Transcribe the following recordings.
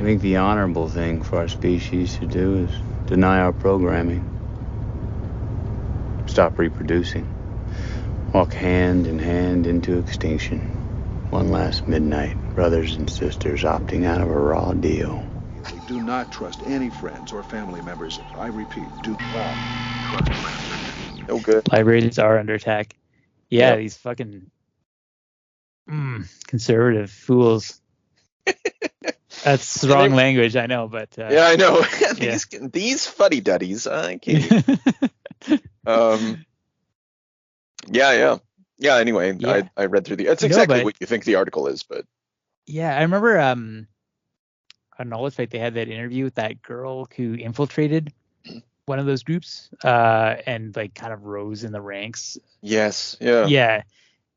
think the honorable thing for our species to do is deny our programming. Stop reproducing. Walk hand in hand into extinction. One last midnight, brothers and sisters opting out of a raw deal. Do not trust any friends or family members. I repeat, do not trust friends. No good. Libraries are under attack. Yeah, these fucking conservative fools. That's strong language, I know, but yeah, I know. These fuddy-duddies. I can't. Yeah. Anyway, yeah. I read through it's exactly what you think the article is, but yeah, I remember on Knowledge Fight they had that interview with that girl who infiltrated one of those groups and like kind of rose in the ranks. Yes. Yeah. Yeah,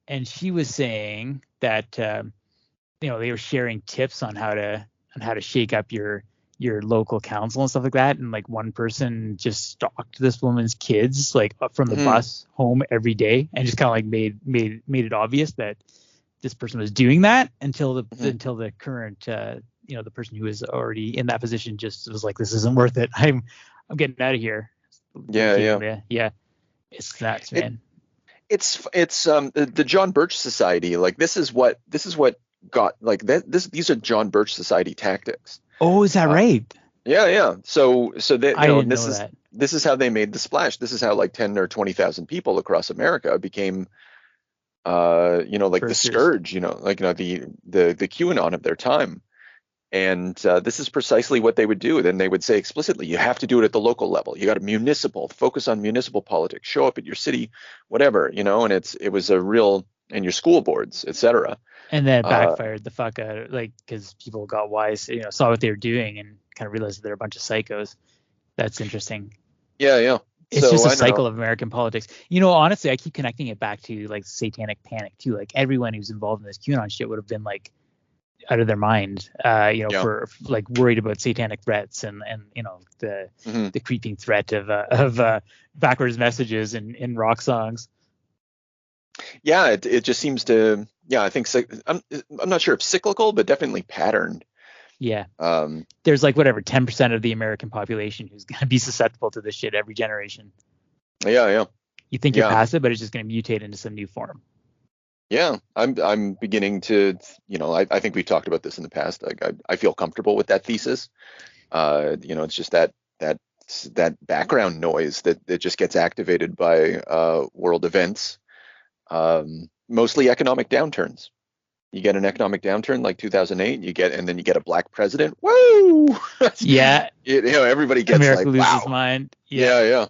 and she was saying that they were sharing tips on how to shake up your local council and stuff like that, and like one person just stalked this woman's kids like up from the bus home every day and just kind of like made it obvious that this person was doing that until the current the person who was already in that position just was like, this isn't worth it, I'm getting out of here. Yeah, it's nuts, man. It's the John Birch Society, like this is what got like these are John Birch Society tactics. Oh, is that right? Yeah. So that this is how they made the splash. This is how like 10 or 20,000 people across America became, like the scourge, the QAnon of their time. And this is precisely what they would do. Then they would say explicitly, you have to do it at the local level. You got to focus on municipal politics, show up at your city, whatever, and it was a real, and your school boards, etc. And then it backfired the fuck out, like, because people got wise, saw what they were doing and kind of realized that they're a bunch of psychos. That's interesting. Yeah. It's just a cycle of American politics. Honestly, I keep connecting it back to like satanic panic too. Like everyone who's involved in this QAnon shit would have been like out of their mind, for like worried about satanic threats and the creeping threat of backwards messages in rock songs. Yeah, it just seems to. Yeah, I think I'm not sure if cyclical, but definitely patterned. Yeah. There's like 10% of the American population who's going to be susceptible to this shit every generation. Yeah. You think you're past it, but it's just going to mutate into some new form. Yeah, I'm beginning to, I think we've talked about this in the past. Like I feel comfortable with that thesis. It's just that background noise that just gets activated by world events. Mostly economic downturns. You get an economic downturn like 2008, and then you get a black president. Woo! Yeah. Everybody gets America like, loses wow. Mind. Yeah.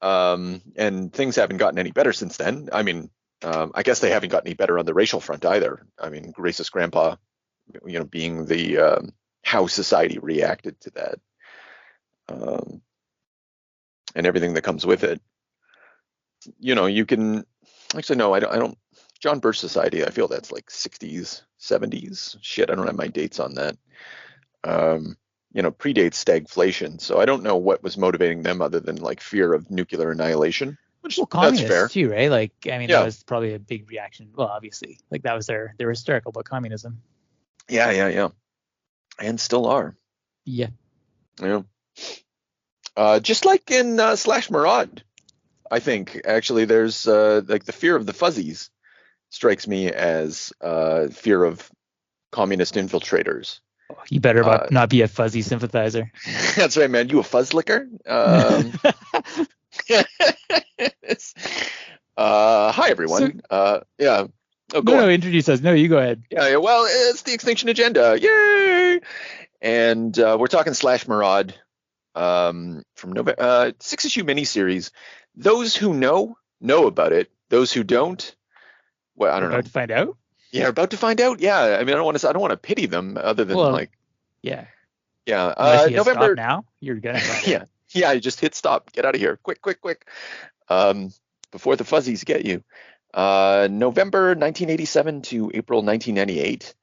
And things haven't gotten any better since then. I mean, I guess they haven't gotten any better on the racial front either. I mean, racist grandpa, being the how society reacted to that, and everything that comes with it. You can actually no, I don't. John Birch Society, I feel that's like 60s, 70s. Shit, I don't have my dates on that. Predates stagflation, so I don't know what was motivating them other than like fear of nuclear annihilation. Which that's fair too, right? Like, I mean, that was probably a big reaction. Well, obviously, like that was their hysterical about communism. Yeah, and still are. Yeah. Just like in /Maraud, I think actually there's like the fear of the fuzzies strikes me as fear of communist infiltrators. You better not be a fuzzy sympathizer. That's right, man. You a fuzz licker? Hi everyone. Yeah. Oh, no, introduce us. No, you go ahead. Yeah. Well, it's the Extinction Agenda. Yay! And we're talking /Maraud from November 6-issue miniseries. Those who know about it. Those who don't, well, I don't know. About to find out. Yeah, about to find out. Yeah. I mean, I don't want to pity them other than Yeah. Yeah. November. Stop now. You're gonna. Yeah. Yeah. You just hit stop. Get out of here. Quick. Before the fuzzies get you. November 1987 to April 1998.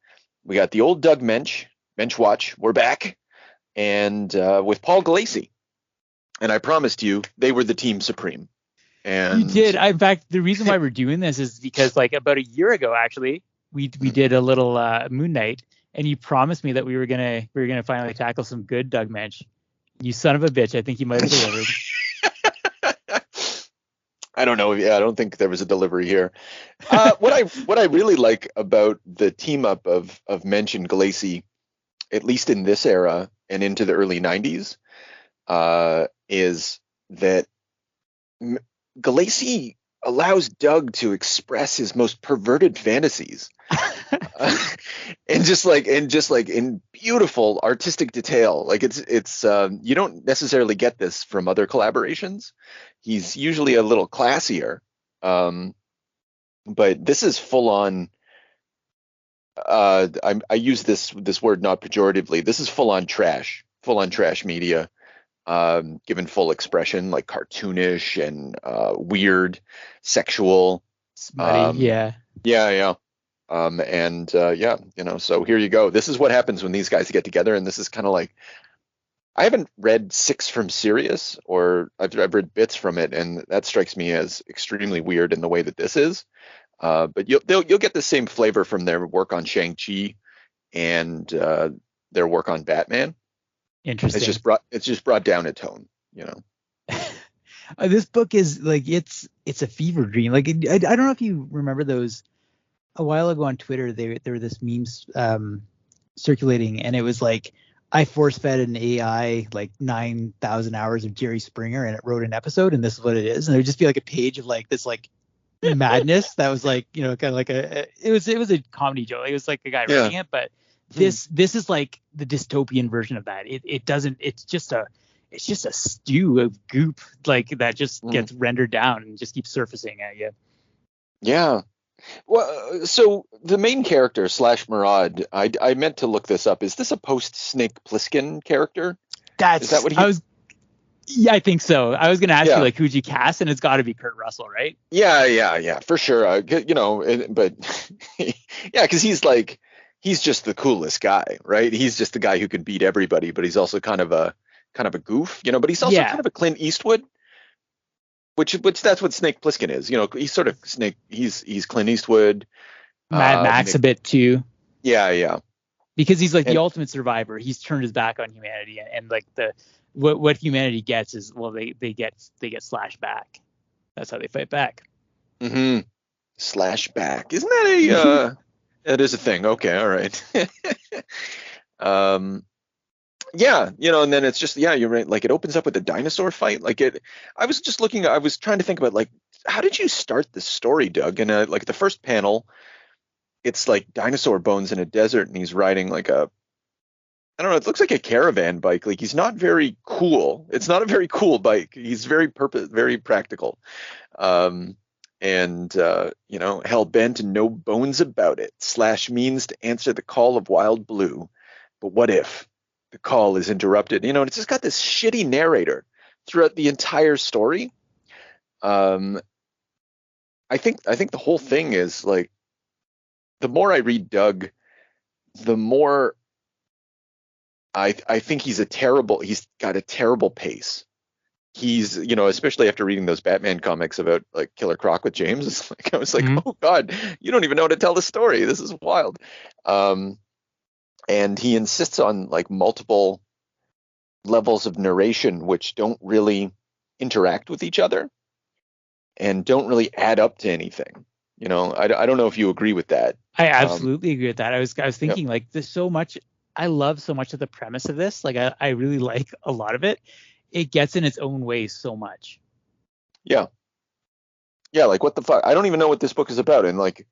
We got the old Doug Moench Watch. We're back. And with Paul Gulacy. And I promised you they were the team supreme. And you did. In fact, the reason why we're doing this is because like about a year ago, actually, we did a little Moon Knight. and you promised me that we were gonna finally tackle some good Doug Moench. You son of a bitch! I think you might have delivered. I don't know. Yeah, I don't think there was a delivery here. What I really like about the team up of Moench and Gulacy, at least in this era and into the early 90s, is that Gulacy allows Doug to express his most perverted fantasies, and just like in beautiful artistic detail. Like it's you don't necessarily get this from other collaborations. He's usually a little classier, but this is full on. I use this word not pejoratively. This is full on trash media. Given full expression, like cartoonish and weird, sexual, smutty, yeah. So here you go. This is what happens when these guys get together, and this is kind of like, I haven't read Six from Sirius, or I've read bits from it, and that strikes me as extremely weird in the way that this is. But you'll get the same flavor from their work on Shang-Chi and their work on Batman. Interesting. It's just brought down a tone, This book is like it's a fever dream. Like I don't know if you remember those a while ago on Twitter. There were this memes circulating, and it was like, I force fed an AI like 9,000 hours of Jerry Springer, and it wrote an episode, and this is what it is. And it would just be like a page of like this like madness that was like, kind of like it was a comedy joke. It was like a guy writing it, but this is like the dystopian version of that. It's just a stew of goop like that just gets rendered down and just keeps surfacing at you. Yeah. Well, so the main character / Maraud, I meant to look this up. Is this a post Snake Plissken character? Is that what he was? Yeah, I think so. I was going to ask you like, who'd you cast, and it's got to be Kurt Russell, right? Yeah, for sure. But yeah, because he's just the coolest guy, right? He's just the guy who can beat everybody, but he's also kind of a goof, but he's also kind of a Clint Eastwood, which that's what Snake Plissken is. He's sort of Snake. He's Clint Eastwood, Mad Max a bit too. Yeah. Because he's like the ultimate survivor. He's turned his back on humanity, and like what humanity gets is, well, they get slashed back. That's how they fight back. Mm-hmm. Slash back. Isn't that that is a thing. Okay, all right. Yeah, and then it's just, you're right. Like, it opens up with a dinosaur fight. I was trying to think about, like, how did you start this story, Doug? And like the first panel, it's like dinosaur bones in a desert, and he's riding like I don't know, it looks like a caravan bike. Like, he's not very cool. It's not a very cool bike. He's very practical. Hell bent and no bones about it. Slash means to answer the call of Wild Blue. But what if the call is interrupted? It's just got this shitty narrator throughout the entire story. I think the whole thing is like, the more I read Doug, the more I think he's got a terrible pace. He's, especially after reading those Batman comics about like Killer Croc with James, it's like, I was like, oh God, you don't even know how to tell the story. This is wild. And he insists on like multiple levels of narration, which don't really interact with each other and don't really add up to anything. I don't know if you agree with that. I absolutely agree with that. I was thinking like, there's so much. I love so much of the premise of this. Like, I really like a lot of it. It gets in its own way so much. Yeah, like, what the fuck? I don't even know what this book is about. And like,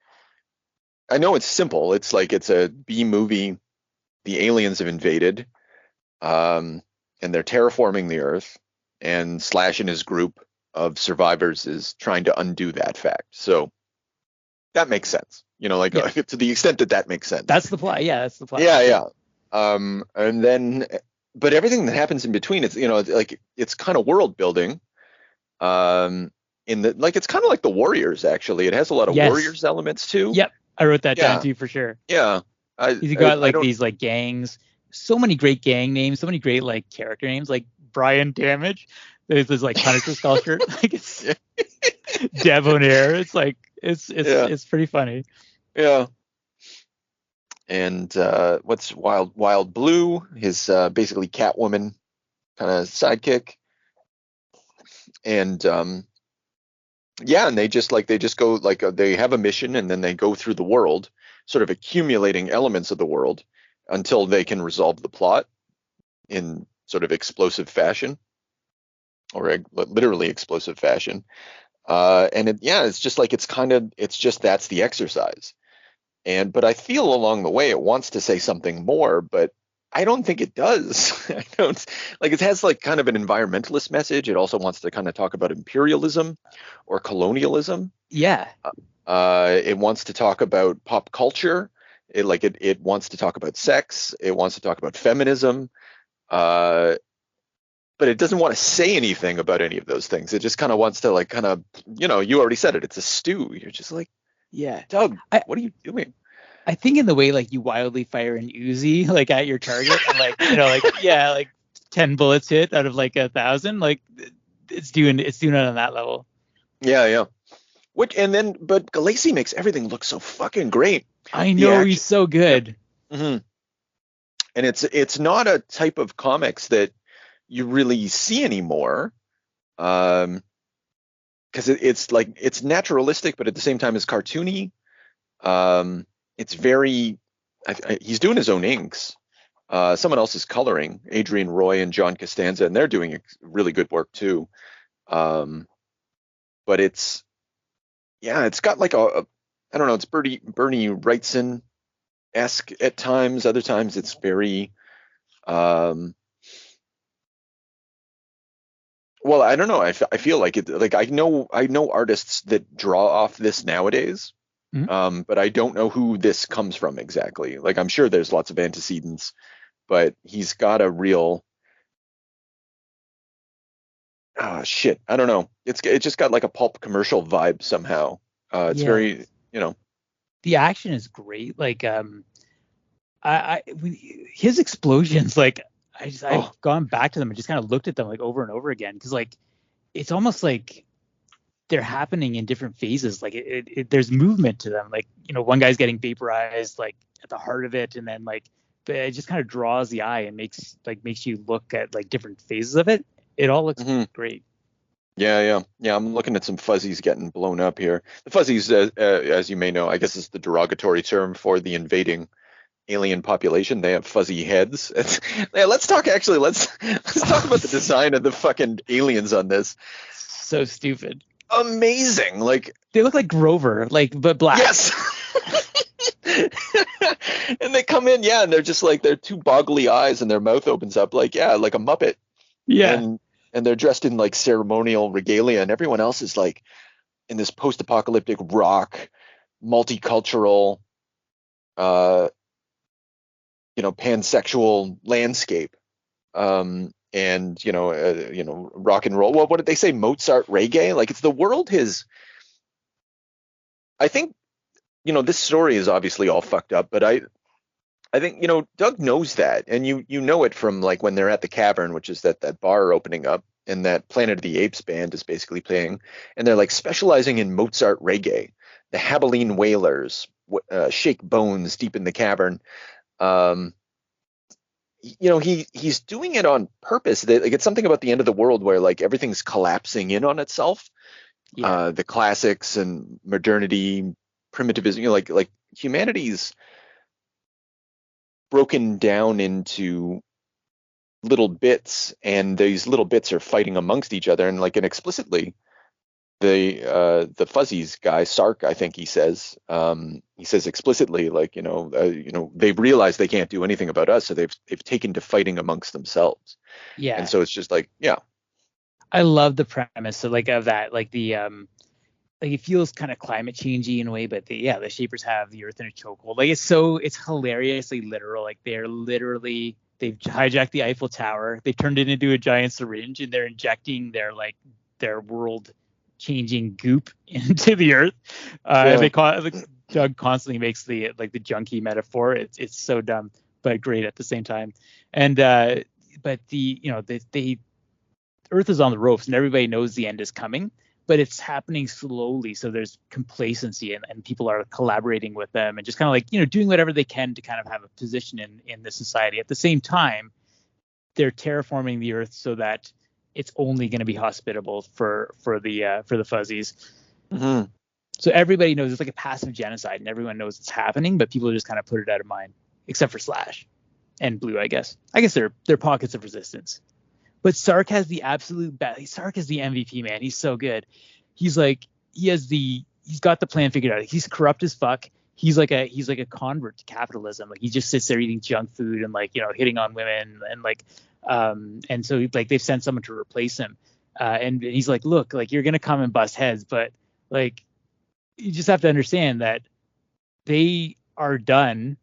I know it's simple. It's like, it's a B movie. The aliens have invaded, and they're terraforming the Earth, and Slash and his group of survivors is trying to undo that fact. So that makes sense. To the extent that makes sense. That's the plot. Yeah, that's the plot. Yeah. And then, but everything that happens in between, it's, it's kind of world building. It's kind of like the Warriors, actually. It has a lot of Warriors elements too. Yep. I wrote that down too, for sure. Yeah. You got these like gangs, so many great gang names, so many great like character names, like Brian Damage. There's this like Punisher sculpture, like it's Debonair. It's like it's pretty funny. Yeah. and what's Wild Blue, his basically Catwoman kind of sidekick, and yeah, and they just go like they have a mission, and then they go through the world, sort of accumulating elements of the world until they can resolve the plot in sort of explosive fashion, or literally explosive fashion. And it's just like it's just that's the exercise. But I feel along the way it wants to say something more, but I don't think it does. I don't like it has like kind of an environmentalist message. It also wants to kind of talk about imperialism or colonialism. Yeah. It wants to talk about pop culture. It wants to talk about sex. It wants to talk about feminism. But it doesn't want to say anything about any of those things. It just kind of wants to like kind of, you already said it. It's a stew. You're just like, yeah, Doug, what are you doing? I think in the way like you wildly fire an Uzi like at your target and like like 10 bullets hit out of like 1,000, like it's doing it on that level. Yeah. But Gulacy makes everything look so fucking great. I know he's so good. Yeah. Mm-hmm. And it's not a type of comics that you really see anymore, because it's naturalistic, but at the same time it's cartoony. It's very he's doing his own inks. Someone else is coloring, Adrian Roy and John Costanza, and they're doing really good work too. But it's got like I don't know, it's Bernie Wrightson-esque at times. Other times it's very well, I don't know. I feel like it. Like I know artists that draw off this nowadays, but I don't know who this comes from exactly. Like I'm sure there's lots of antecedents, but he's got a real. Shit. I don't know. It just got like a pulp commercial vibe somehow. It's very, The action is great. Like his explosions, like I've gone back to them and just kind of looked at them like over and over again, because like it's almost like they're happening in different phases. Like there's movement to them. Like one guy's getting vaporized like at the heart of it, and then like it just kind of draws the eye and makes you look at like different phases of it. It all looks great. Yeah. I'm looking at some fuzzies getting blown up here. The fuzzies, as you may know, I guess is the derogatory term for the invading alien population. They have fuzzy heads. Let's talk about the design of the fucking aliens on this. So stupid. Amazing. Like they look like Grover, like but black. Yes. And they come in, and they're just like they're two boggly eyes, and their mouth opens up like a Muppet. Yeah. And they're dressed in like ceremonial regalia, and everyone else is like in this post-apocalyptic rock, multicultural, pansexual landscape, and rock and roll. Well, what did they say? Mozart reggae? Like it's the world. I think this story is obviously all fucked up, but I think Doug knows that, and you know it from like when they're at the Cavern, which is that bar opening up, and that Planet of the Apes band is basically playing, and they're like specializing in Mozart reggae. The Habeline Wailers shake bones deep in the cavern. He's doing it on purpose. Like it's something about the end of the world where like everything's collapsing in on itself. Yeah. The classics and modernity, primitivism, like humanity's broken down into little bits, and these little bits are fighting amongst each other, and explicitly the fuzzies guy, Sark, I think he says explicitly they've realized they can't do anything about us, so they've taken to fighting amongst themselves. Yeah. And so it's just like, I love the premise of that, like the it feels kind of climate changey in a way, but the Shapers have the Earth in a chokehold. Like it's hilariously literal. Like they've hijacked the Eiffel Tower, they turned it into a giant syringe, and they're injecting their world changing goop into the Earth. They call it, Doug constantly makes the junkie metaphor. It's so dumb but great at the same time. And but the Earth is on the ropes, and everybody knows the end is coming. but it's happening slowly. So there's complacency, and people are collaborating with them and just kind of like, doing whatever they can to kind of have a position in the society. At the same time, they're terraforming the earth so that it's only going to be hospitable for the fuzzies. Mm-hmm. So everybody knows it's like a passive genocide, and everyone knows it's happening, but people just kind of put it out of mind, except for Slash and Blue, I guess. I guess they're pockets of resistance. But Sark has the absolute best. Sark is the MVP, man. He's so good. He's like, he's got the plan figured out. He's corrupt as fuck. He's like a convert to capitalism. Like, he just sits there eating junk food and like, hitting on women and like, and so like they've sent someone to replace him. And he's like, look, like, you're gonna come and bust heads, but like, you just have to understand that they are done.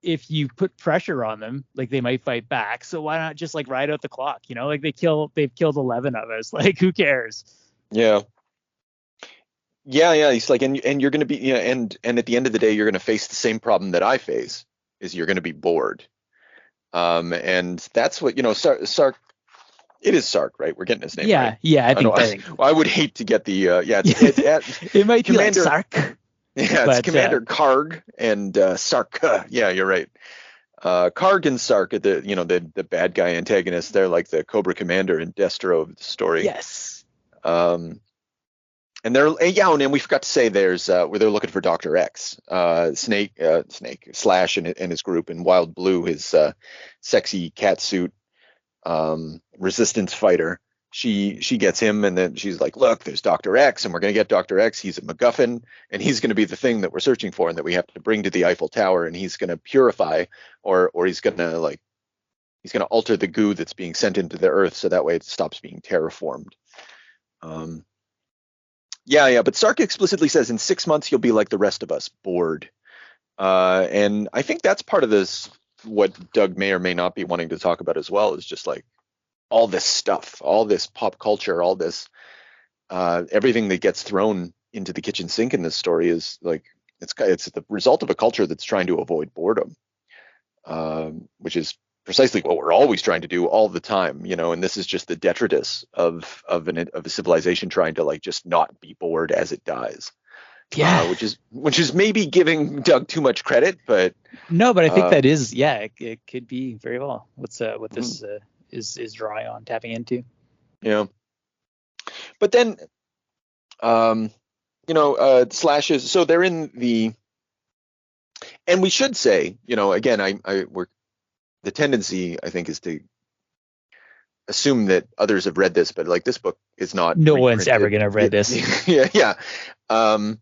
If you put pressure on them, like, they might fight back. So why not just like ride out the clock? Like they've killed 11 of us. Like, who cares? Yeah. He's like, and you're going to be, and at the end of the day, you're going to face the same problem that I face, is you're going to be bored. And that's what, Sark. It is Sark, right? We're getting his name. Yeah, right? yeah. I think. I would hate to get the it might be like Sark. Yeah, it's Commander Karg and Sark. Yeah, you're right. Karg and Sark are the bad guy antagonists. They're like the Cobra Commander and Destro of the story. Yes. And and we forgot to say there's where they're looking for Dr. X, Snake, Slash and his group, and Wild Blue, his sexy cat suit resistance fighter. She gets him, and then she's like, look, there's Dr. X, and we're going to get Dr. X. He's a MacGuffin, and he's going to be the thing that we're searching for and that we have to bring to the Eiffel Tower, and he's going to purify, or he's going to alter the goo that's being sent into the earth so that way it stops being terraformed. But Sark explicitly says in 6 months you'll be like the rest of us, bored. And I think that's part of this, what Doug may or may not be wanting to talk about as well, is just like all this stuff, all this pop culture, all this everything that gets thrown into the kitchen sink in this story is like, it's the result of a culture that's trying to avoid boredom, which is precisely what we're always trying to do all the time, and this is just the detritus of a civilization trying to like just not be bored as it dies. Yeah. Which is maybe giving Doug too much credit, but no, but I think that is, it could be very well what this is drawing on, tapping into. Yeah. But then Slashes, so they're in the, and we should say, again, the tendency, I think, is to assume that others have read this, but like, this book is not. No one's ever gonna have read this. Yeah. And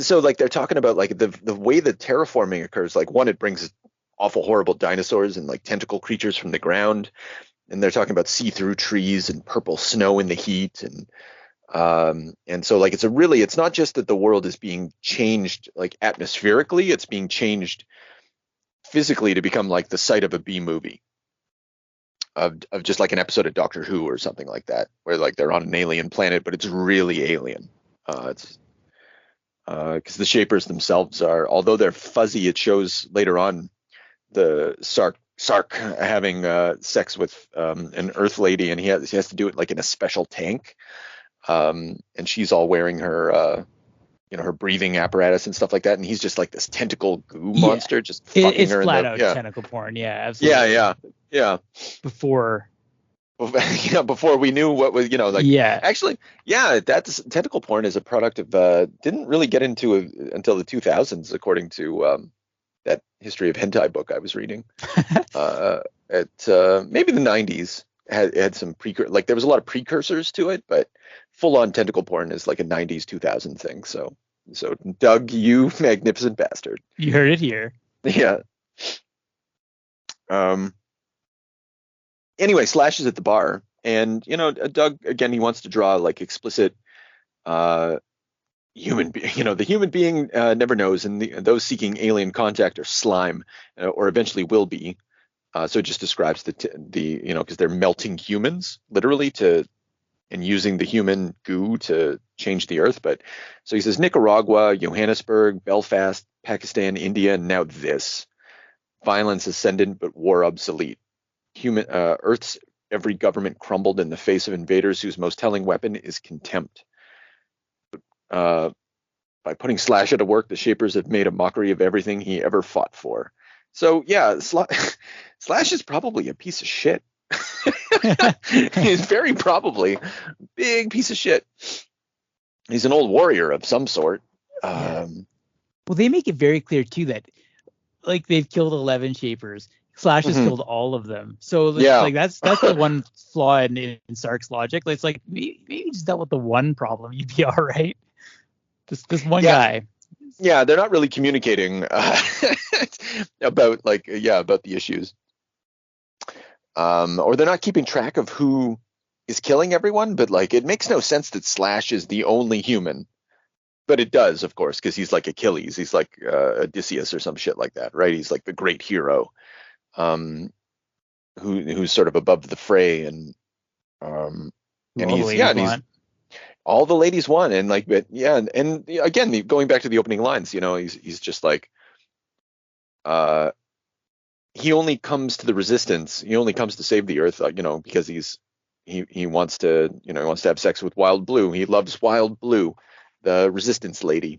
so like they're talking about like the way that terraforming occurs. Like, one, it brings awful, horrible dinosaurs and like tentacle creatures from the ground, and they're talking about see-through trees and purple snow in the heat, and so like it's not just that the world is being changed like atmospherically, it's being changed physically to become like the site of a B movie, of just like an episode of Doctor Who or something like that, where like they're on an alien planet, but it's really alien. It's because the Shapers themselves are, although they're fuzzy, it shows later on the Sark having sex with an Earth lady, and he has to do it like in a special tank, and she's all wearing her her breathing apparatus and stuff like that, and he's just like this tentacle goo monster, just fucking it's her. It's flat out tentacle porn. Yeah, absolutely. Yeah. Before we knew what was, actually, that's tentacle porn is a product of didn't really get into until the 2000s, according to that history of hentai book I was reading. At maybe the 90s had some like there was a lot of precursors to it, but full on tentacle porn is like a 90s 2000 thing. So Doug, you magnificent bastard. You heard it here. Yeah. Anyway, Slash is at the bar, and Doug, again, he wants to draw like explicit human the human being never knows, and those seeking alien contact are slime, or eventually will be. So it just describes the because they're melting humans literally and using the human goo to change the earth. But so he says Nicaragua, Johannesburg, Belfast, Pakistan, India, and now this. Violence ascendant, but war obsolete. Earth's every government crumbled in the face of invaders whose most telling weapon is contempt. By putting Slash out of work, the Shapers have made a mockery of everything he ever fought for. So yeah, Slash is probably a piece of shit. He's very probably a big piece of shit. He's an old warrior of some sort. Well, they make it very clear too that like they've killed 11 Shapers. Slash has killed all of them. So like that's the one flaw in Sark's logic. It's like maybe you just dealt with the one problem, you'd be all right. This one guy. Yeah, they're not really communicating about about the issues. Or they're not keeping track of who is killing everyone, but like it makes no sense that Slash is the only human. But it does, of course, because he's like Achilles. He's like Odysseus or some shit like that, right? He's like the great hero, who's sort of above the fray, and he's all the ladies want, and like, but yeah, and again, going back to the opening lines, you know, he's just like, he only comes to the resistance. He only comes to save the earth, you know, because he wants to, you know, he wants to have sex with Wild Blue. He loves Wild Blue, the resistance lady.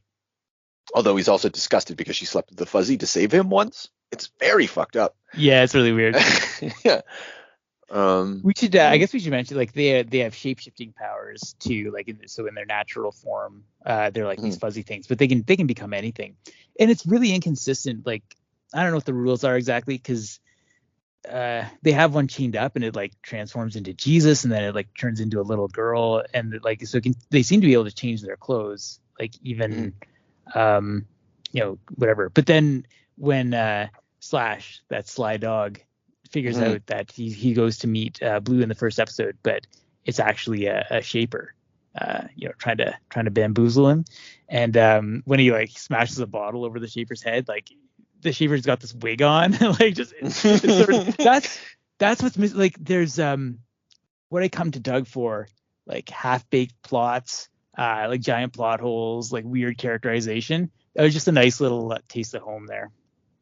Although he's also disgusted because she slept with the Fuzzy to save him once. It's very fucked up. Yeah, it's really weird. Yeah. We should, I guess we should mention, like they have shape-shifting powers too. Like in their natural form, they're like these fuzzy things, but they can become anything, and it's really inconsistent. Like I don't know what the rules are exactly, because they have one chained up and it like transforms into Jesus, and then it like turns into a little girl, and like so they seem to be able to change their clothes, like even you know, whatever. But then when Slash, that sly dog, figures out that he goes to meet Blue in the first episode, but it's actually a Shaper, you know, trying to bamboozle him. And when he like smashes a bottle over the Shaper's head, like the Shaper's got this wig on, like just it's sort of, that's what's missing. Like there's what I come to Doug for, like half-baked plots, like giant plot holes, like weird characterization. That was just a nice little taste of home there.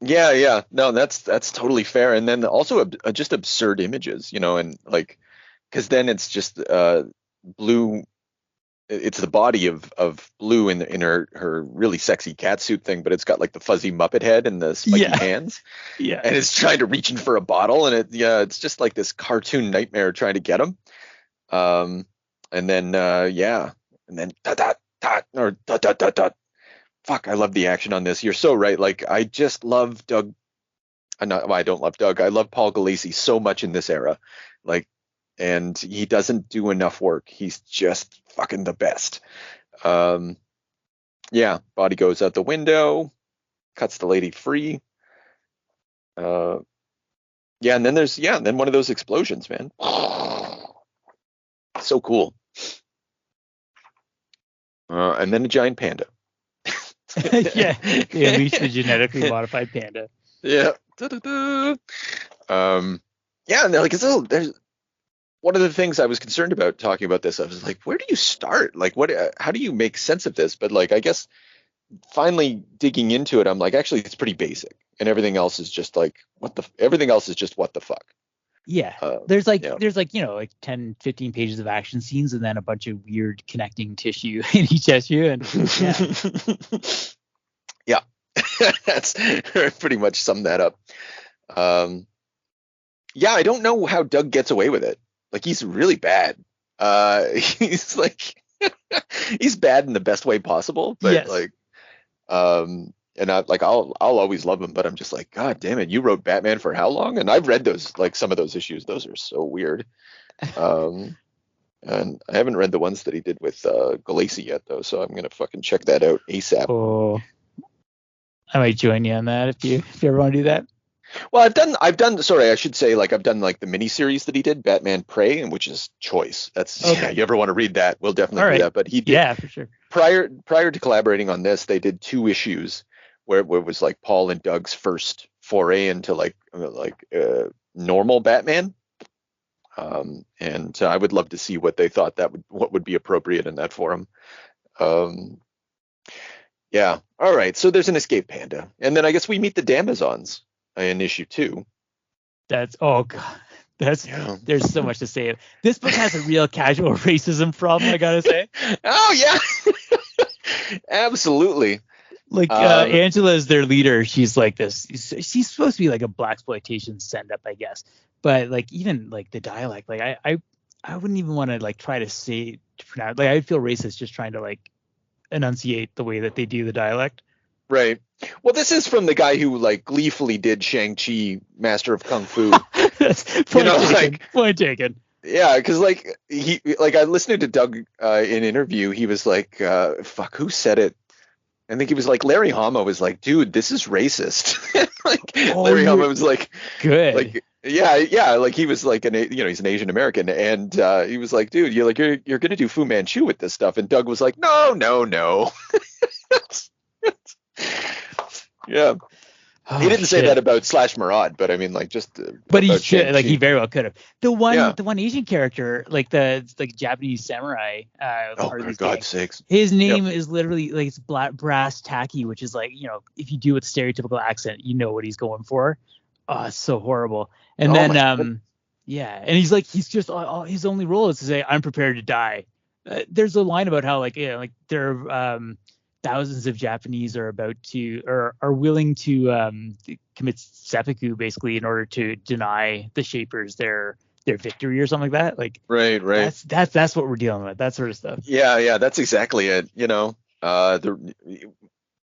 Yeah. No, that's totally fair. And then also just absurd images, you know, and like, because then it's just Blue. It's the body of Blue in her really sexy catsuit thing, but it's got like the fuzzy Muppet head and the spiky hands. Yeah. And it's trying to reach in for a bottle, and it's just like this cartoon nightmare trying to get him. And then and then fuck, I love the action on this. You're so right. Like, I just love Doug. I don't love Doug. I love Paul Gulacy so much in this era. Like, and he doesn't do enough work. He's just fucking the best. Body goes out the window, cuts the lady free. And then then one of those explosions, man. So cool. And then a giant panda. Yeah, they unleashed the genetically modified panda. Yeah. And they're like, there's one of the things I was concerned about talking about this. I was like, where do you start? Like, how do you make sense of this? But like, I guess finally digging into it, I'm like, actually, it's pretty basic, and everything else is just like, everything else is just what the fuck. Yeah, there's like you know, like 10, 15 pages of action scenes, and then a bunch of weird connecting tissue in each issue, and yeah, that's pretty much summed that up. I don't know how Doug gets away with it. Like, he's really bad. He's like he's bad in the best way possible, but like and I'll always love him, but I'm just like, God damn it, you wrote Batman for how long? And I've read those, like some of those issues. Those are so weird. And I haven't read the ones that he did with Gulacy yet, though, so I'm gonna fucking check that out ASAP. Oh, I might join you on that if you ever want to do that. Well, I've done. Sorry, I should say, like, I've done like the miniseries that he did, Batman Prey, and which is choice. That's okay. You ever want to read that? We'll definitely do that. But he did, for sure. Prior to collaborating on this, they did 2 issues where it was like Paul and Doug's first foray into like normal Batman. And I would love to see what they thought what would be appropriate in that forum. Yeah. All right. So there's an escape panda, and then I guess we meet the Damazons in issue 2. There's so much to say. This book has a real casual racism problem, I gotta say. Oh yeah. Absolutely. Like Angela is their leader. She's like this. She's supposed to be like a blaxploitation send up, I guess. But like even like the dialect, like I wouldn't even want to like try to say to pronounce. Like I'd feel racist just trying to like enunciate the way that they do the dialect. Right. Well, this is from the guy who like gleefully did Shang-Chi, Master of Kung Fu. Point taken. Yeah, because like I listened to Doug in an interview. He was like, "Fuck, who said it?" I think he was like, Larry Hama was like, "Dude, this is racist." Larry Hama was like, "Good." Like, yeah. Like he was like he's an Asian American, and he was like, "Dude, you're gonna do Fu Manchu with this stuff," and Doug was like, "No." Yeah. He didn't say that about Maraud, but I mean, like, just. But he should, like, he very well could have. The one Asian character, like the Japanese samurai. For God's sakes. His name is literally like it's Brass Tacky, which is like, if you do with stereotypical accent, you know what he's going for. Oh, it's so horrible. And then and he's just his only role is to say, "I'm prepared to die." There's a line about how like there are thousands of Japanese are about to or are willing to commit seppuku basically in order to deny the Shapers their victory or something like that. Like right. That's what we're dealing with. That sort of stuff. Yeah, that's exactly it. And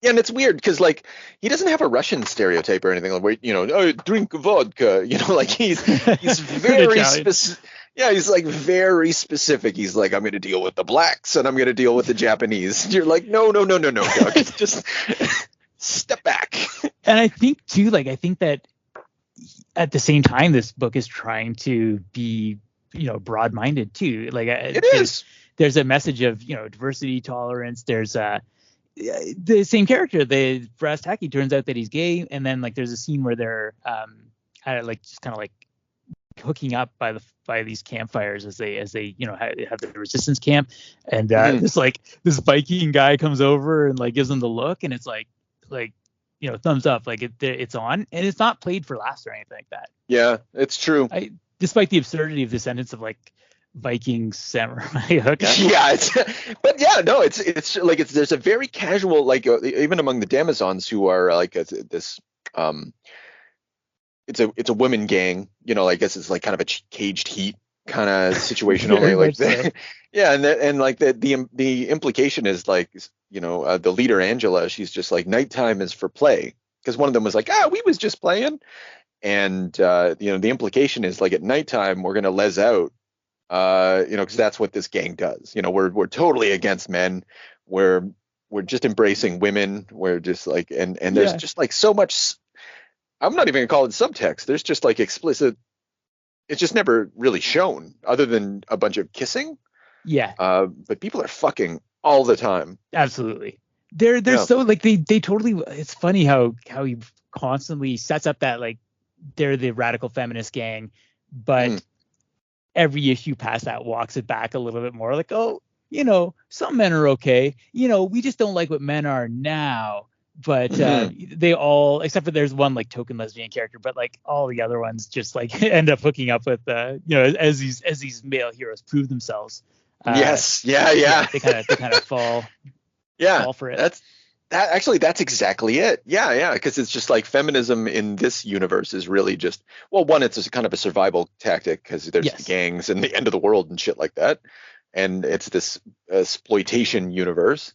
it's weird because like he doesn't have a Russian stereotype or anything like where drink vodka. Like he's very specific. Yeah, he's like very specific. He's like, I'm going to deal with the blacks and I'm going to deal with the Japanese. And you're like, no, Doug. Just step back. And I think too, I think that at the same time, this book is trying to be, broad-minded too. Like it is. There's a message of, diversity, tolerance. There's the same character, the Brass Tacky, turns out that he's gay. And then like there's a scene where they're just kind of like hooking up by these campfires as they have the resistance camp, and this Viking guy comes over and like gives them the look, and it's like thumbs up, like it's on, and it's not played for laughs or anything like that. Yeah, it's true. Despite the absurdity of the sentence of like Viking samurai hookup. Yeah, it's like there's a very casual, like even among the Damazons who are like this it's a women gang, I guess it's like kind of a caged heat kind of situation. Only like that. Yeah, and like the implication is like the leader Angela, she's just like nighttime is for play, because one of them was like, we was just playing, and the implication is like at nighttime we're gonna les out, because that's what this gang does. We're totally against men. We're just embracing women. We're just like and there's just like so much. I'm not even gonna call it subtext. There's just like explicit. It's just never really shown, other than a bunch of kissing. Yeah. But people are fucking all the time. Absolutely. They're so like they totally. It's funny how he constantly sets up that like they're the radical feminist gang, but every issue past that walks it back a little bit more. Like, some men are okay. We just don't like what men are now. But they all, except for there's one like token lesbian character, but like all the other ones just like end up hooking up with as these male heroes prove themselves. Yes. Yeah. They kind of fall. Yeah. Fall for it. That's exactly it. Yeah. Because it's just like feminism in this universe is really just, well, one, it's kind of a survival tactic because there's the gangs and the end of the world and shit like that, and it's this exploitation universe.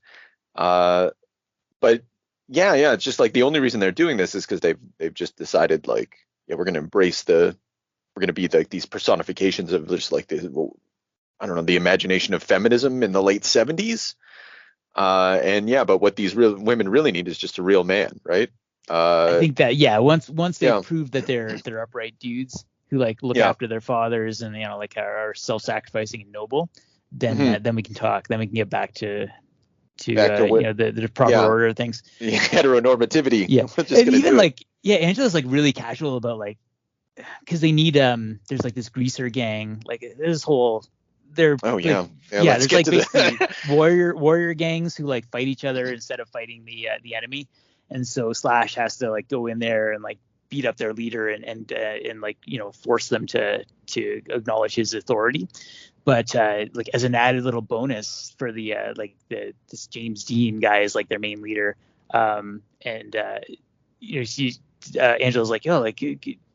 But yeah, it's just like the only reason they're doing this is because they've just decided like, we're going to be like these personifications of just like the imagination of feminism in the late 70s. But what these real women really need is just a real man, right? I think that once they prove that they're upright dudes who like look after their fathers and like are self-sacrificing and noble, then then we can talk. Then we can get back to the proper order of things. Heteronormativity. Yeah. And even like Angela's like really casual about like, because they need there's like this greaser gang, like this whole there's like basically warrior gangs who like fight each other instead of fighting the enemy, and so Slash has to like go in there and like beat up their leader and like, you know, force them to acknowledge his authority. But like as an added little bonus for the this James Dean guy is like their main leader. You know, Angela's like, yo, like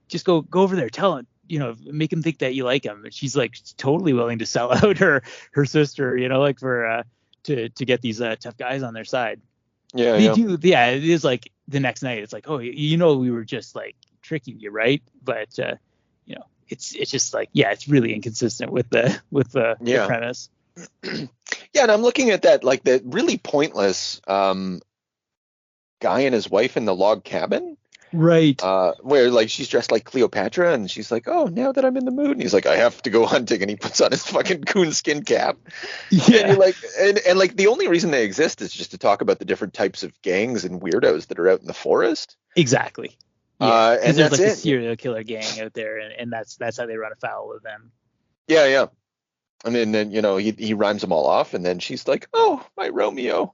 just go over there, tell him, you know, make him think that you like him. And she's like totally willing to sell out her sister, you know, like for to get these tough guys on their side. Yeah, they do. Yeah, it is like the next night. It's like, oh, you know, we were just like tricking you, right? But you know, it's just like, yeah, it's really inconsistent with the premise. Yeah, and I'm looking at that, like the really pointless guy and his wife in the log cabin. Right. Where like she's dressed like Cleopatra and she's like, oh, now that I'm in the mood, and he's like, I have to go hunting, and he puts on his fucking coonskin cap. Yeah. And you're like, and like the only reason they exist is just to talk about the different types of gangs and weirdos that are out in the forest. Exactly. Yeah. And there's like a it. serial killer gang out there, and that's how they run afoul of them. Yeah, yeah. And then you know, he rhymes them all off, and then she's like, oh, my Romeo.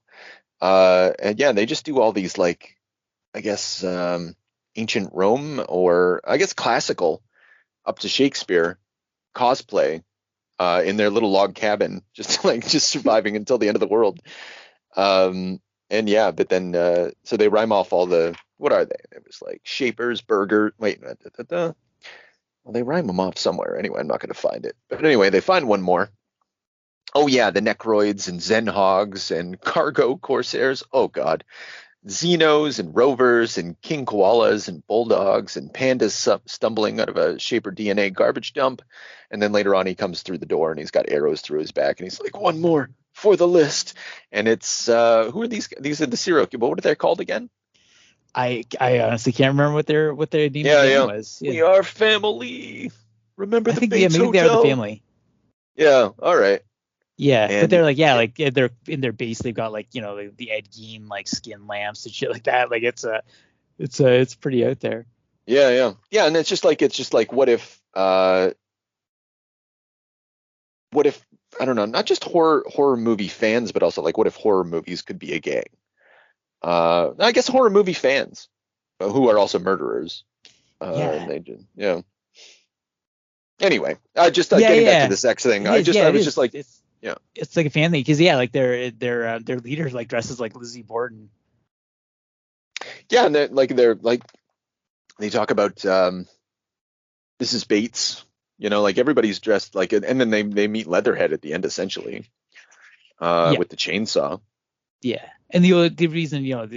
And yeah, they just do all these, like, I guess ancient Rome, or I guess classical up to Shakespeare cosplay in their little log cabin, just surviving until the end of the world. And yeah, but then so they rhyme off all the, what are they? It was like Shapers, Burger. Wait, well, they rhyme them off somewhere. Anyway, I'm not going to find it. But anyway, they find one more. Oh yeah, the Necroids and Zen Hogs and Cargo Corsairs. Oh god. Xenos and Rovers and King Koalas and Bulldogs and Pandas stumbling out of a Shaper DNA garbage dump. And then later on he comes through the door and he's got arrows through his back and he's like, one more for the list. And it's who are these? These are the serial killers. What are they called again? I honestly can't remember what their name was. Yeah. We are family. Remember the Bates maybe Hotel? They are the family. Yeah, all right. Yeah, but they're like, yeah, like they're in their base. They've got like, you know, the Ed Gein like skin lamps and shit like that. Like it's pretty out there. Yeah. And it's just like what if I don't know, not just horror movie fans, but also like what if horror movies could be a gang? I guess horror movie fans who are also murderers. And they just, yeah. Anyway, getting back to the sex thing. It's like a family because like their leader like dresses like Lizzie Borden. Yeah, and they're like they talk about Mrs. Bates, you know, like everybody's dressed like, and then they meet Leatherhead at the end essentially with the chainsaw. Yeah, and the reason, you know,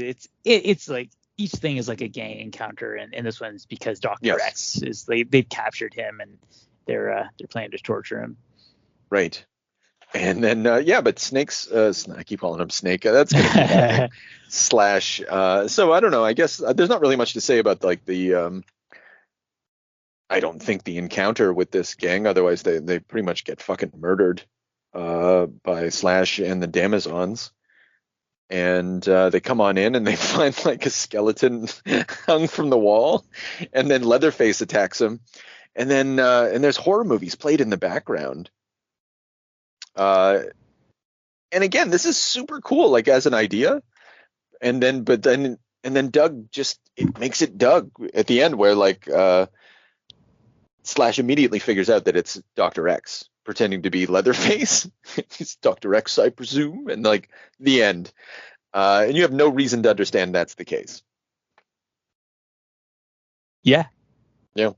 it's like each thing is like a gang encounter, and this one's because Dr. X is they've captured him and they're planning to torture him. Right. And then, but Snake's, I keep calling him Snake. That's going to be Slash. So I don't know. I guess there's not really much to say about like the, I don't think the encounter with this gang. Otherwise, they pretty much get fucking murdered by Slash and the Damazons. And they come on in and they find like a skeleton hung from the wall. And then Leatherface attacks him. And then and there's horror movies played in the background. And again, this is super cool, like as an idea. And then Doug it makes it Doug at the end, where like Slash immediately figures out that it's Dr. X pretending to be Leatherface. It's Dr. X, I presume, and like the end. And you have no reason to understand that's the case. Yeah. Yeah.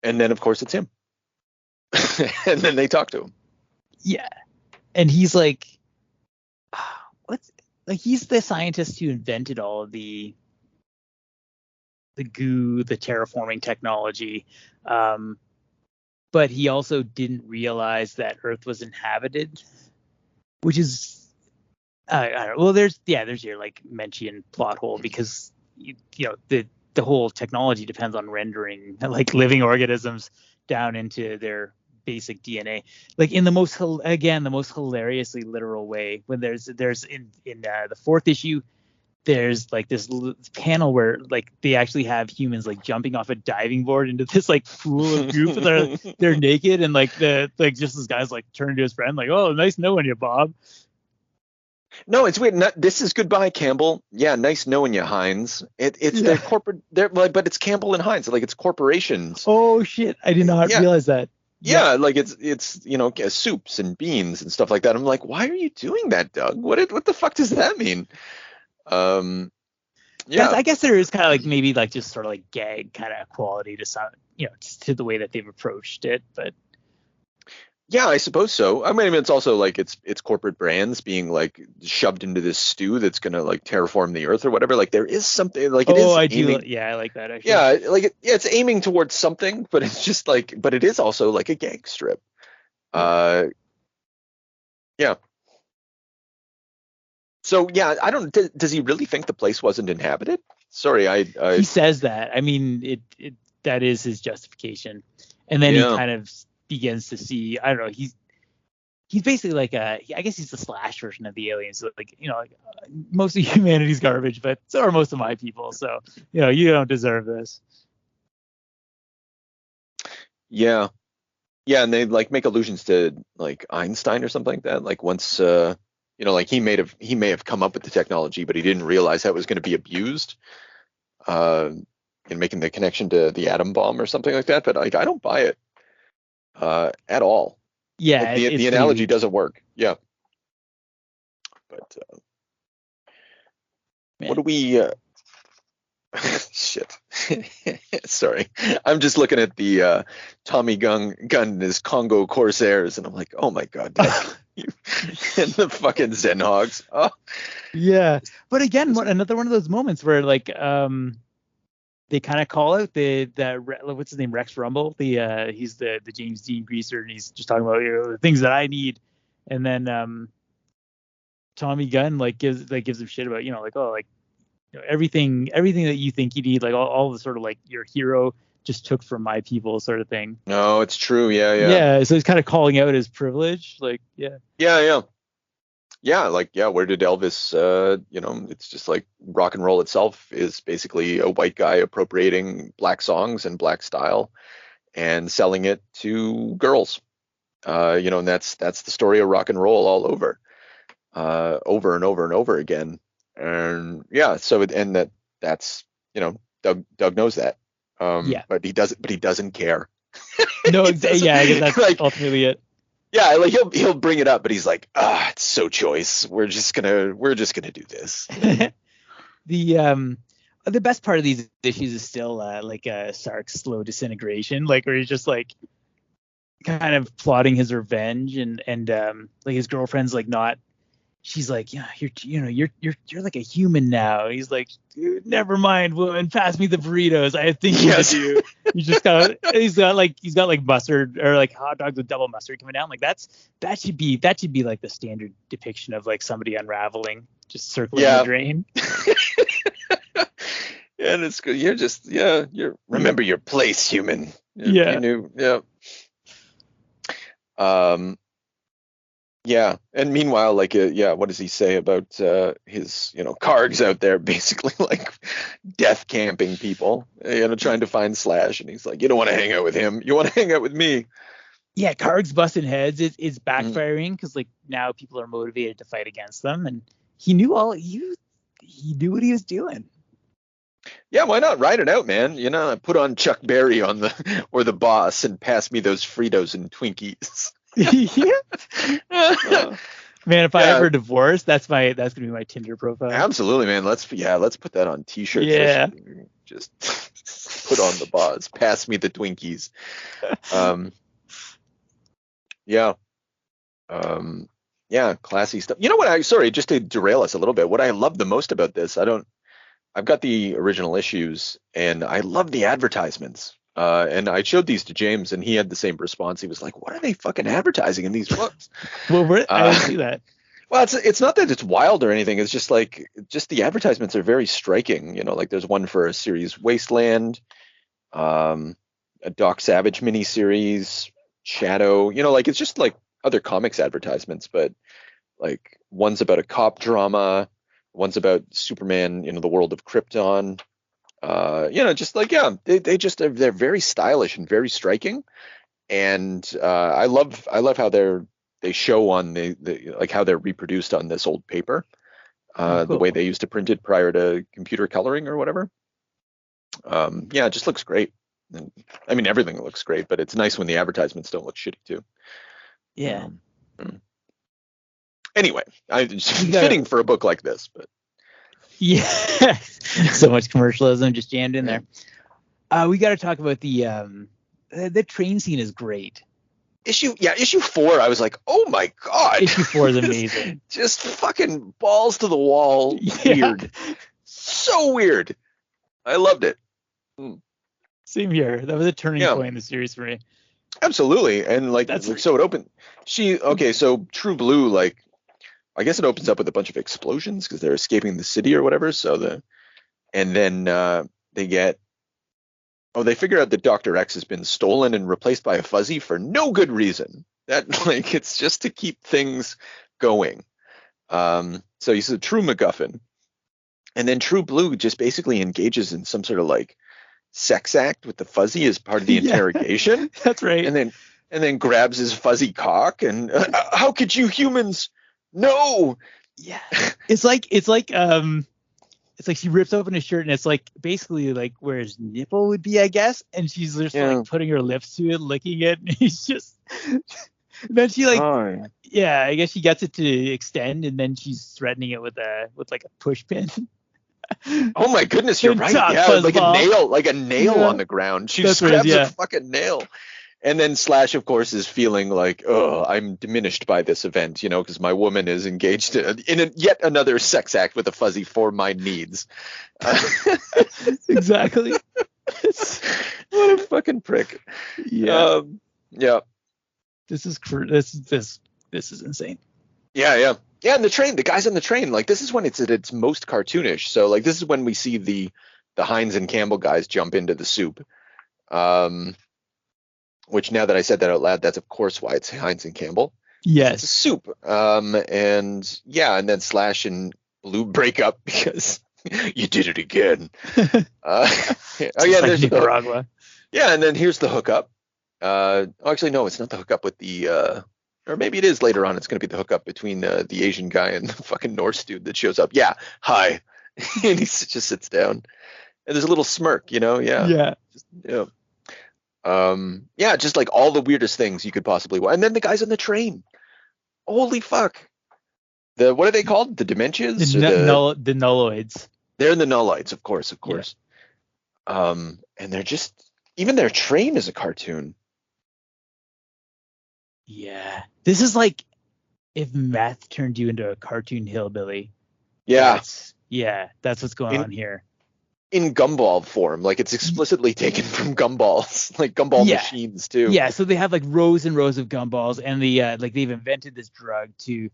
And then of course it's him. And then they talk to him. Yeah, and he's like, he's the scientist who invented all of the goo, the terraforming technology, but he also didn't realize that Earth was inhabited, which is, I don't know. Well, there's your like Menchian plot hole, because you know the whole technology depends on rendering like living organisms down into their basic DNA, like in the most hilariously literal way. When there's in the fourth issue, there's like this panel where like they actually have humans like jumping off a diving board into this like pool of goop, and they're naked, and like just this guy's like turning to his friend like, oh, nice knowing you, Bob. No, it's weird. This is Goodbye, Campbell. Yeah, nice knowing you, Heinz. It's their corporate. They're like, but it's Campbell and Heinz. Like it's corporations. Oh shit! I did not Yeah, realize that. yeah. Like it's soups and beans and stuff like that. I'm like, why are you doing that, Doug? What the fuck does that mean? Yeah. I guess there is kind of like maybe like just sort of like gag kind of quality to some, to the way that they've approached it, but. Yeah, I suppose so. I mean, it's also like it's corporate brands being like shoved into this stew that's gonna like terraform the earth or whatever. Like there is something like it is. I do. Yeah, I like that actually. Yeah, like it's aiming towards something, but it's just like, but it is also like a gag strip. Yeah. So yeah, I don't. Does he really think the place wasn't inhabited? Sorry, He says that. I mean, that is his justification, and then he kind of begins to see. I don't know. He's basically like I guess he's the Slash version of the aliens. So like most of humanity's garbage, but so are most of my people. So you don't deserve this. Yeah, yeah, and they like make allusions to like Einstein or something like that. Like once like he may have come up with the technology, but he didn't realize how it was going to be abused. In making the connection to the atom bomb or something like that. But like I don't buy it. At all. Yeah, like, the analogy doesn't work. Yeah. But what do we? Shit. Sorry, I'm just looking at the Tommy gun and his Congo Corsairs, and I'm like, oh my god, and the fucking Zen hogs. Oh. Yeah, but again, another one of those moments where like they kind of call out what's his name, Rex Rumble. He's the James Dean greaser, and he's just talking about the things that I need, and then Tommy Gunn gives him shit about everything that you think you need, like all the sort of like your hero just took from my people sort of thing. No, it's true. Yeah. Yeah. So he's kind of calling out his privilege, like where did Elvis it's just like rock and roll itself is basically a white guy appropriating black songs and black style and selling it to girls, and that's the story of rock and roll all over and over and over again. And that's Doug knows that, but he doesn't care. No, I guess that's like, ultimately it. Yeah, like he'll bring it up, but he's like, it's so choice. We're just gonna do this. The best part of these issues is still Sark's slow disintegration, like where he's just like kind of plotting his revenge, and like his girlfriend's like not. She's like, you're like a human now. He's like, dude, never mind, woman, pass me the burritos. I have things to do. He's just he's got like mustard or like hot dogs with double mustard coming down. Like that should be like the standard depiction of like somebody unraveling, just circling the drain. And it's good. You're remember your place, human. You knew, Yeah, and meanwhile, like, what does he say about his, Kargs out there, basically like death camping people, trying to find Slash, and he's like, you don't want to hang out with him, you want to hang out with me. Yeah, Karg's busting heads. It's backfiring because like now people are motivated to fight against them, and he knew he knew what he was doing. Yeah, why not ride it out, man? Put on Chuck Berry or the boss and pass me those Fritos and Twinkies. Man, if I ever divorce, that's gonna be my Tinder profile. Absolutely, man. Let's put that on t-shirts. Yeah, just put on the boss, pass me the Twinkies. Classy stuff. You know what? Sorry, just to derail us a little bit, what I love the most about this, I've got the original issues and I love the advertisements. And I showed these to James, and he had the same response. He was like, "What are they fucking advertising in these books?" Well, I didn't see that. Well, it's not that it's wild or anything. It's just the advertisements are very striking. Like there's one for a series Wasteland, a Doc Savage miniseries, Shadow. Like it's just like other comics advertisements, but like one's about a cop drama, one's about Superman, the world of Krypton. They're very stylish and very striking, and I love how they're they show on the like how they're reproduced on this old paper, Cool. the way they used to print it prior to computer coloring or whatever. Yeah, it just looks great. And, I mean, everything looks great, but it's nice when the advertisements don't look shitty too. Yeah. Anyway, it's fitting for a book like this, but yeah, so much commercialism just jammed in there. We got to talk about the train scene is great. Issue 4, I was like, oh my god, Issue 4 is amazing. Just fucking balls to the wall, weird, so weird. I loved it. Same here. That was a turning point in the series for me. Absolutely, and so it opened. So True Blue, like, I guess it opens up with a bunch of explosions because they're escaping the city or whatever. And then they figure out that Dr. X has been stolen and replaced by a Fuzzy for no good reason. That, like, it's just to keep things going. So he's a true MacGuffin. And then True Blue just basically engages in some sort of like sex act with the Fuzzy as part of the interrogation. That's right. And then grabs his fuzzy cock and how could you humans? No. Yeah. It's like she rips open his shirt and it's like basically like where his nipple would be, I guess, and she's just like putting her lips to it, licking it, and he's just. Then she like, I guess she gets it to extend, and then she's threatening it with like a push pin. Oh my goodness, you're right. Yeah, like a nail on the ground. She just grabs a fucking nail. And then Slash, of course, is feeling like, oh, I'm diminished by this event, because my woman is engaged in yet another sex act with a Fuzzy for my needs. Exactly. What a fucking prick. Yeah. Yeah. This is insane. Yeah. Yeah, and the guys on the train, like, this is when it's at its most cartoonish. So, like, this is when we see the Hines and Campbell guys jump into the soup. Which, now that I said that out loud, that's of course why it's Hines and Campbell. Yes. It's a soup. And then Slash and Blue break up because you did it again. There's Nicaragua. And then here's the hookup. Actually, no, it's not the hookup with the... or maybe it is later on. It's going to be the hookup between the Asian guy and the fucking Norse dude that shows up. Yeah, hi. And he just sits down. And there's a little smirk, Yeah. Just like all the weirdest things you could possibly want. And then the guys on the train. Holy fuck. What are they called? The Dementias? The Nulloids. They're the Nulloids, of course. Yeah. And they're just... Even their train is a cartoon. Yeah. This is like if meth turned you into a cartoon hillbilly. Yeah. That's what's going on here. In gumball form, like it's explicitly taken from gumballs, like gumball machines too. Yeah, so they have like rows and rows of gumballs, and they've invented this drug to,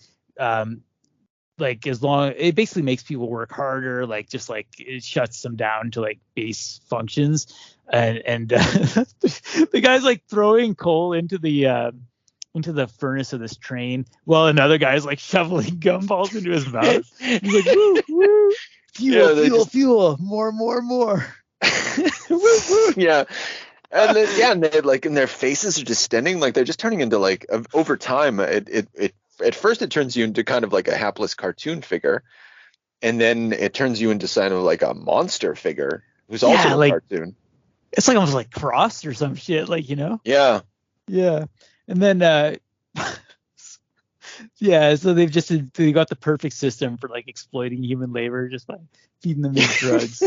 it basically makes people work harder, like just like it shuts them down to like base functions, and the guy's like throwing coal into the furnace of this train while another guy's like shoveling gumballs into his mouth. He's like, woo, woo. Fuel, more. Yeah. And then, and they like, and their faces are distending, like they're just turning into like, over time, it at first it turns you into kind of like a hapless cartoon figure, and then it turns you into kind of like a monster figure who's also a cartoon. It's like almost like Crossed or some shit, like, Yeah. Yeah. And then, so they got the perfect system for like exploiting human labor just by feeding them these drugs.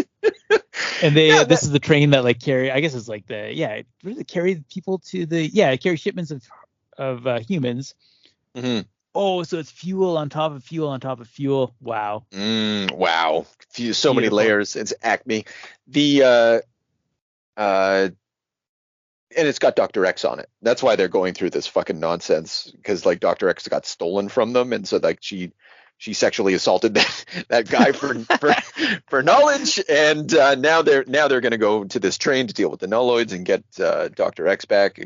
And this is the train that like carry, I guess it's like carry people to carry shipments of humans. Mm-hmm. Oh, so it's fuel on top of fuel on top of fuel. Wow. Wow. So many layers. It's Acme. And it's got Dr. X on it. That's why they're going through this fucking nonsense, because like Dr. X got stolen from them, and so like she sexually assaulted that guy for knowledge, and now they're going to go to this train to deal with the nulloids and get Dr. X back,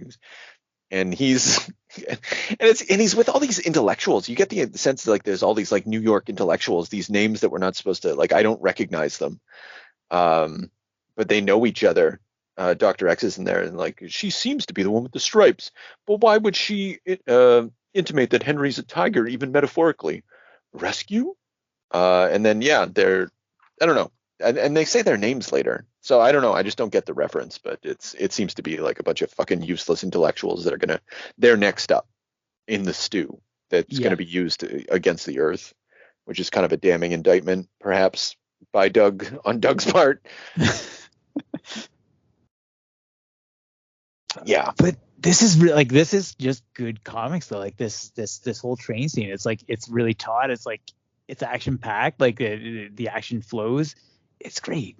and he's with all these intellectuals. You get the sense that like there's all these like New York intellectuals, these names that we're not supposed to like. I don't recognize them, but they know each other. Dr. X is in there, and like she seems to be the one with the stripes, but why would she intimate that Henry's a tiger, even metaphorically. Rescue? And then, yeah, I don't know. And they say their names later. So I don't know. I just don't get the reference, but it seems to be like a bunch of fucking useless intellectuals that they're next up in the stew that's going to be used against the earth, which is kind of a damning indictment, perhaps, by Doug on Doug's part. Yeah. But this is just good comics though. Like this whole train scene, it's really taut. It's action packed. Like the action flows. It's great.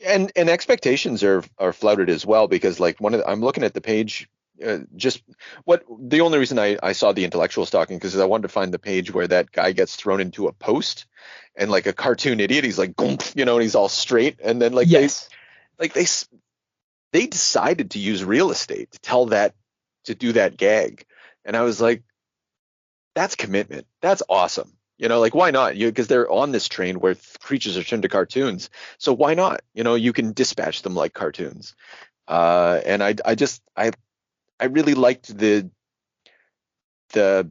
And expectations are flouted as well, because like I'm looking at the page, the only reason I saw the intellectuals talking, because I wanted to find the page where that guy gets thrown into a post and like a cartoon idiot, he's like, and he's all straight. And then they decided to use real estate to do that gag. And I was like, that's commitment. That's awesome. Like, why not? Because they're on this train where creatures are turned to cartoons. So why not? You can dispatch them like cartoons. And I really liked the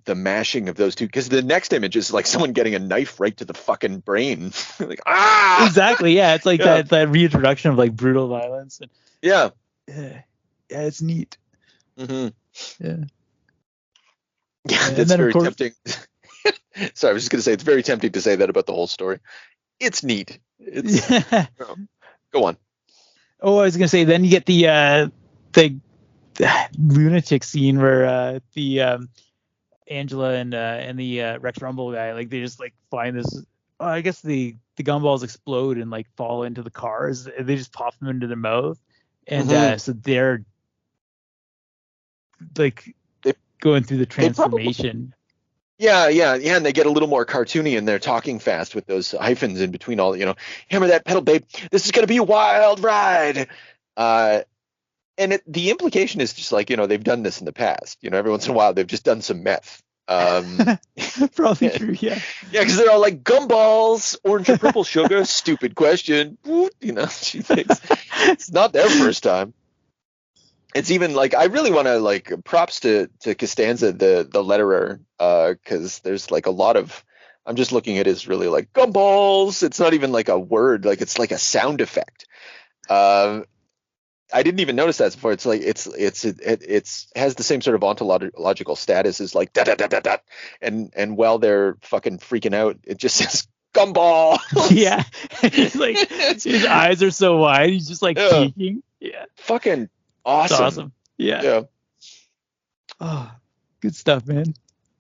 mashing of those two, because the next image is like someone getting a knife right to the fucking brain. Like, ah! Exactly. Yeah. It's like that reintroduction of like brutal violence. And, yeah. Yeah, it's neat. Mm-hmm. Yeah. Yeah, that's very tempting. Sorry, I was just going to say, it's very tempting to say that about the whole story. It's neat. Go on. Oh, I was going to say, then you get the lunatic scene where the Angela and the Rex Rumble guy, like they just like find this. I guess the gumballs explode and like fall into the cars. They just pop them into their mouth, and so they're like going through the transformation. Yeah, and they get a little more cartoony, and they're talking fast with those hyphens in between all, hammer that pedal, babe. This is going to be a wild ride. And the implication is just like, they've done this in the past. Every once in a while, they've just done some meth. Probably true, yeah. Yeah, because they're all like, gumballs, orange or purple sugar, stupid question. She thinks it's not their first time. It's even like, I really want to like props to Costanza, the letterer, because there's like a lot of, I'm just looking at his really like gumballs. It's not even like a word, like it's like a sound effect. I didn't even notice that before. It's like it has the same sort of ontological status as like da da da da da, and while they're fucking freaking out, it just says gumball. Yeah, he's like his eyes are so wide, he's just like peeking. Yeah, fucking awesome. It's awesome. Yeah. Oh, good stuff, man.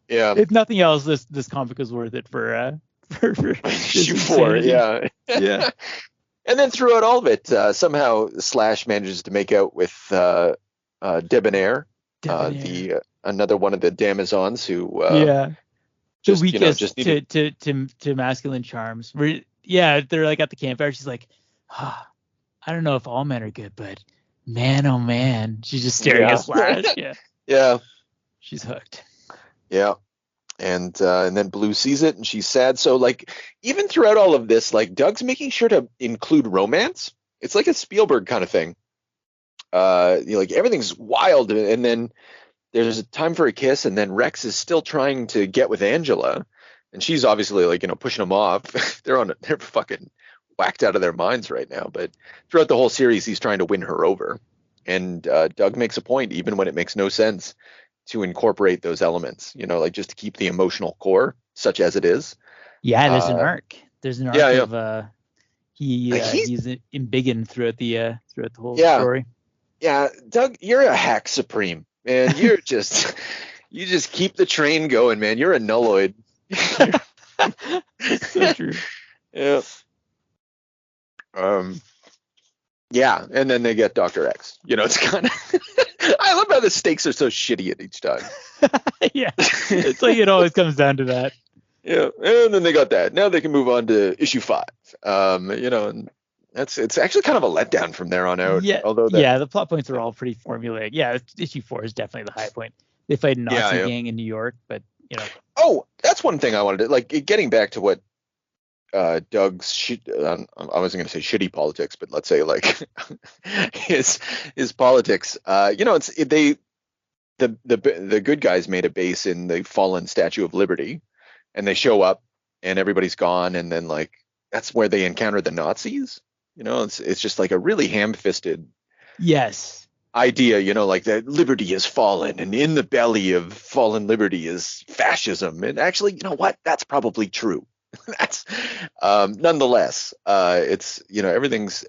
Yeah. If nothing else, this comic is worth it for issue 4. Yeah. Yeah. And then throughout all of it, somehow Slash manages to make out with Debonair, another one of the Damazons who just weakest to masculine charms. They're like at the campfire. She's like, I don't know if all men are good, but man, oh man, she's just staring at Slash. Yeah, she's hooked. Yeah. And then Blue sees it and she's sad. So like even throughout all of this, like Doug's making sure to include romance. It's like a Spielberg kind of thing. Like everything's wild, and then there's a time for a kiss, and then Rex is still trying to get with Angela, and she's obviously like pushing him off. They're fucking whacked out of their minds right now. But throughout the whole series, he's trying to win her over, and Doug makes a point, even when it makes no sense, to incorporate those elements, like just to keep the emotional core, such as it is. Yeah, there's an arc. There's an arc of he's embiggened throughout the whole story. Yeah, Doug, you're a hack supreme, man. You're you just keep the train going, man. You're a nulloid. So true. Yeah. Yeah, and then they get Dr. X. It's kind of I love how the stakes are so shitty at each time. Yeah, it's like it always comes down to that. Yeah, and then they got that. Now they can move on to issue 5. And it's actually kind of a letdown from there on out. Yeah, although the plot points are all pretty formulaic. Yeah, issue 4 is definitely the high point. They fight a Nazi gang in New York, but Oh, that's one thing I wanted to like getting back to what Doug's I wasn't going to say shitty politics, but let's say like his politics. the good guys made a base in the fallen Statue of Liberty, and they show up, and everybody's gone, and then like that's where they encounter the Nazis. It's just like a really ham-fisted Yes. idea, like that liberty has fallen, and in the belly of fallen liberty is fascism. And actually, you know what? That's probably true. That's nonetheless, it's everything's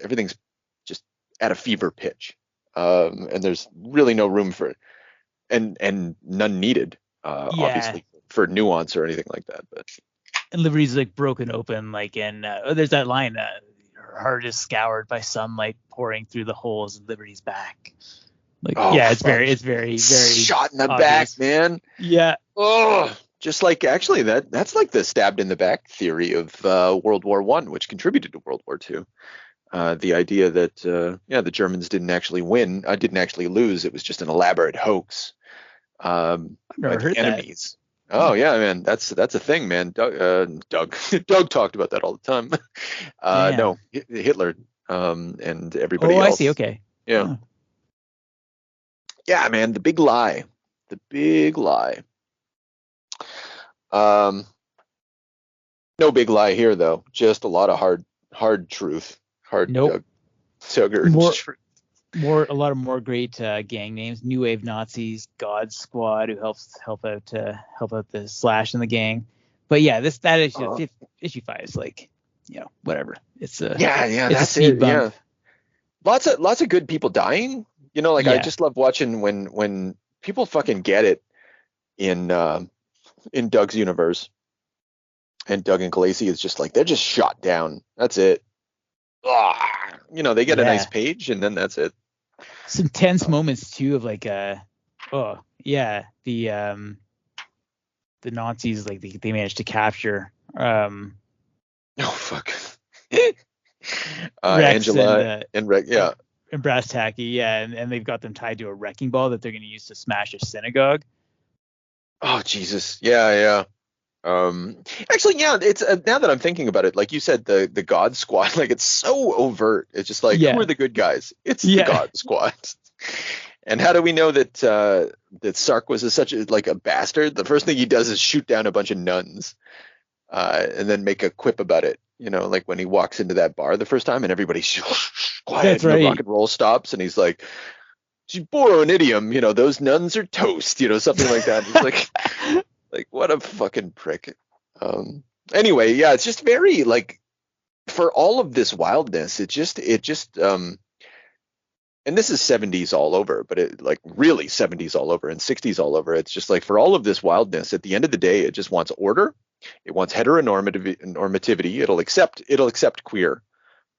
just at a fever pitch, and there's really no room for it, and none needed, obviously, for nuance or anything like that. But and Liberty's like broken open, like in there's that line, her heart is scoured by sunlight pouring through the holes in Liberty's back. Like, it's very very shot in the obvious. back, man. Yeah. Oh, just like actually that's like the stabbed in the back theory of World War I, which contributed to World War II. The idea that the Germans didn't actually win, didn't actually lose. It was just an elaborate hoax. I've never heard enemies. That. Oh yeah, man, that's a thing, man. Doug talked about that all the time. No, Hitler and everybody else. I see. Okay. Yeah. Huh. Yeah, man, the big lie. No big lie here though. Just a lot of hard truth. Nope. Truth. A lot of more great gang names. New Wave Nazis, God Squad, who help out the Slash and the gang. But yeah, that issue 5 is like, whatever. It's a that's it. Bump. Yeah. Lots of good people dying. I just love watching when people fucking get it in Doug's universe, and Doug and Gulacy is just like they're just shot down. That's it. They get a nice page, and then that's it. Some tense moments too of like the Nazis, like they managed to capture oh fuck Rex Angela and Rex, and Brass Tacky, and they've got them tied to a wrecking ball that they're going to use to smash a synagogue. Oh Jesus, yeah. Actually, it's now that I'm thinking about it, like you said, the God Squad, like it's so overt. It's just like, who are the good guys? It's the God Squad. And how do we know that Sark was such a bastard? The first thing he does is shoot down a bunch of nuns, and then make a quip about it. Like when he walks into that bar the first time, and everybody's quiet. That's right. The rock and roll stops, and he's like, "To borrow an idiom, those nuns are toast." Something like that. He's like, what a fucking prick. Anyway, it's just very like, for all of this wildness, it just and this is 70s all over, but it like really 70s all over and 60s all over. It's just like, for all of this wildness, at the end of the day, it just wants order. It wants heteronormativity. It'll accept queer.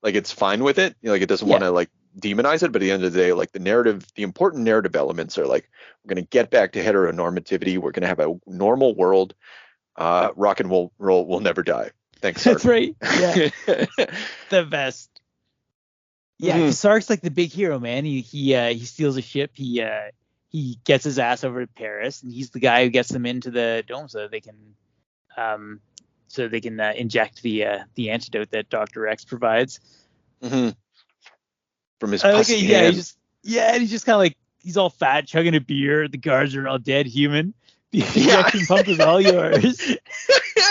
Like, it's fine with it. Like, it doesn't want to like demonize it, but at the end of the day, like the important narrative elements are like, we're going to get back to heteronormativity. We're going to have a normal world. Rock and roll will never die. Thanks, Sark. That's right. Yeah. The best. Yeah, because Sark's like the big hero, man. He steals a ship. He gets his ass over to Paris, and he's the guy who gets them into the dome so they can inject the antidote that Dr. X provides. Mm-hmm. From his pussy hand. He's just kind of like, he's all fat, chugging a beer. The guards are all dead human. The injection pump is all yours.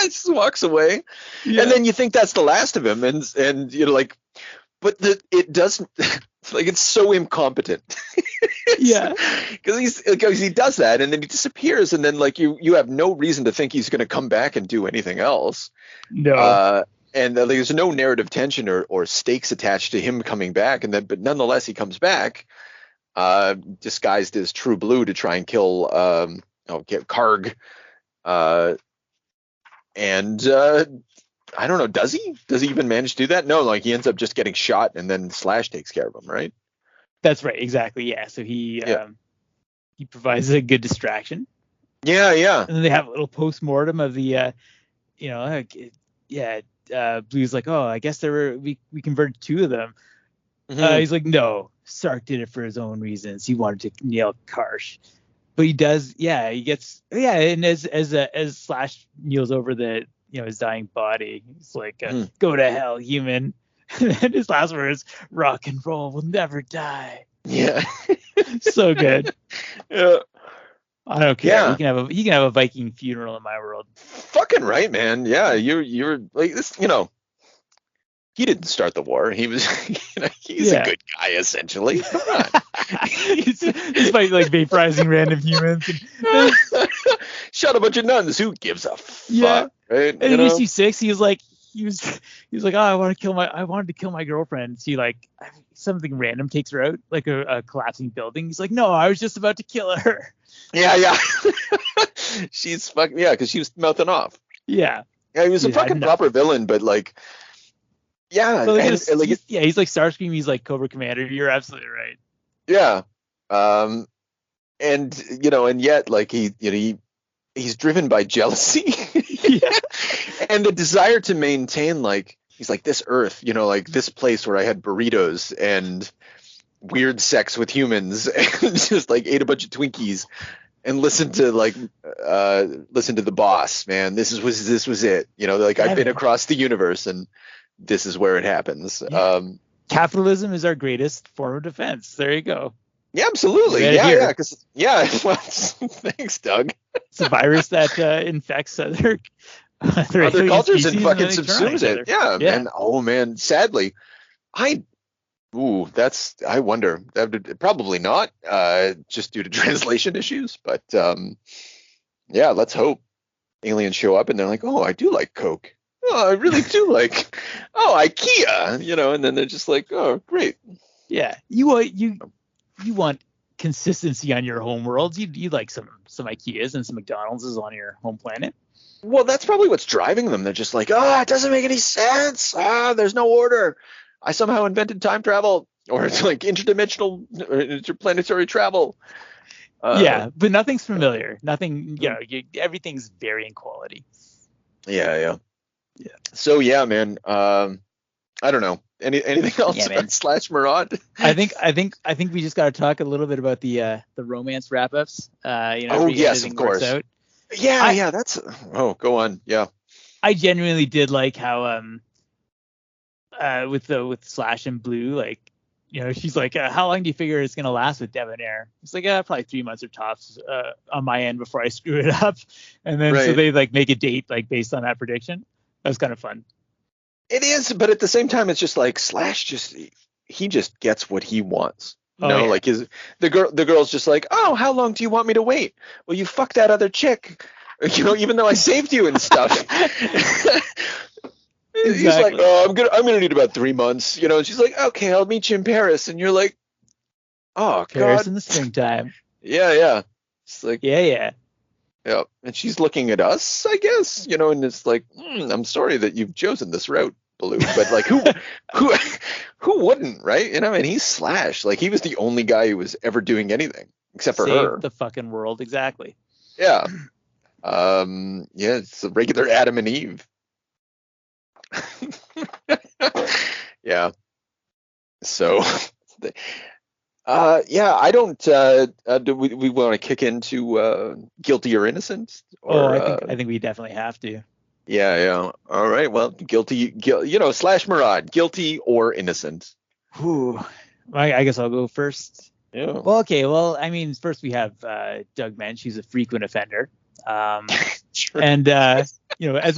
Just walks away. Yeah. And then you think that's the last of him, and like, but it doesn't. Like, it's so incompetent. Because he does that, and then he disappears, and then like you have no reason to think he's going to come back and do anything else. No. And there's no narrative tension or stakes attached to him coming back, but nonetheless he comes back, disguised as True Blue to try and kill Karg, and I don't know, does he even manage to do that? No, like he ends up just getting shot, and then Slash takes care of him, right? That's right, exactly. Yeah, so he provides a good distraction. Yeah. And then they have a little post-mortem of the Blue's like, oh, I guess we converted 2 of them. Mm-hmm. He's like, no, Sark did it for his own reasons. He wanted to nail Karsh. But he does, he gets, and as Slash kneels over his dying body, he's like, go to hell, human. And his last words, rock and roll will never die. Yeah. So good. Yeah. I don't care. Yeah. He can have a Viking funeral in my world. Fucking right, man. Yeah, you're like this. He didn't start the war. He was, he's a good guy essentially. Come on. Despite like vaporizing random humans. Shot a bunch of nuns. Who gives a fuck? Yeah. Right? And in issue 6, he was like, oh, I wanted to kill my girlfriend. She like something random takes her out, like a collapsing building. He's like, no, I was just about to kill her. Yeah. She's fucking, because she was mouthing off. Yeah. Yeah, he was a fucking proper villain, but like, yeah, but he's like Starscream. He's like Cobra Commander. You're absolutely right. Yeah, and yet like he's driven by jealousy, and the desire to maintain, like, he's like, this Earth, like this place where I had burritos and weird sex with humans and just like ate a bunch of Twinkies and listened to the boss, man. This was it. I've been across the universe and this is where it happens. Yeah. Capitalism is our greatest form of defense. There you go. Yeah, absolutely. Yeah. Thanks, Doug. It's a virus that infects other cultures and fucking subsumes it. Yeah, man. Oh man, sadly, I wonder. Probably not, just due to translation issues. But let's hope aliens show up and they're like, oh, I do like Coke. Oh, I really do like, IKEA, and then they're just like, oh, great. Yeah, you want consistency on your home worlds. You like some IKEAs and some McDonald's on your home planet. Well, that's probably what's driving them. They're just like, it doesn't make any sense. There's no order. I somehow invented time travel, or it's like interdimensional or interplanetary travel. But nothing's familiar. Nothing. Everything's varying quality. Yeah. So man. I don't know. Anything else on Slash Maraud? I think we just got to talk a little bit about the romance wrap-ups. Yes, of course. Yeah. That's. Oh, go on. Yeah. I genuinely did like how with Slash and Blue, like, she's like, how long do you figure it's gonna last with Debonair? It's like, probably 3 months or tops on my end before I screw it up. And then so they like make a date like based on that prediction. That was kind of fun. It is, but at the same time, it's just like Slash he just gets what he wants. Like the girl's just like, oh, how long do you want me to wait? Well, you fuck that other chick, even though I saved you and stuff. Exactly. He's like, oh, I'm gonna need about 3 months, and she's like, okay, I'll meet you in Paris, and you're like, oh, Paris God. in the springtime. Yeah. It's like, yeah. And she's looking at us, I guess, and it's like, I'm sorry that you've chosen this route, Baloo, but like, who wouldn't, right? And he's Slash. Like, he was the only guy who was ever doing anything except for her. The fucking world, exactly. Yeah. It's a regular Adam and Eve. Yeah. So, I don't. Do we want to kick into guilty or innocent? Or, I think we definitely have to. Yeah. All right. Well, guilty. Slash Maraud, guilty or innocent. Whew. I guess I'll go first. Yeah. Well, okay. Well, first we have Doug Moench. He's a frequent offender. And as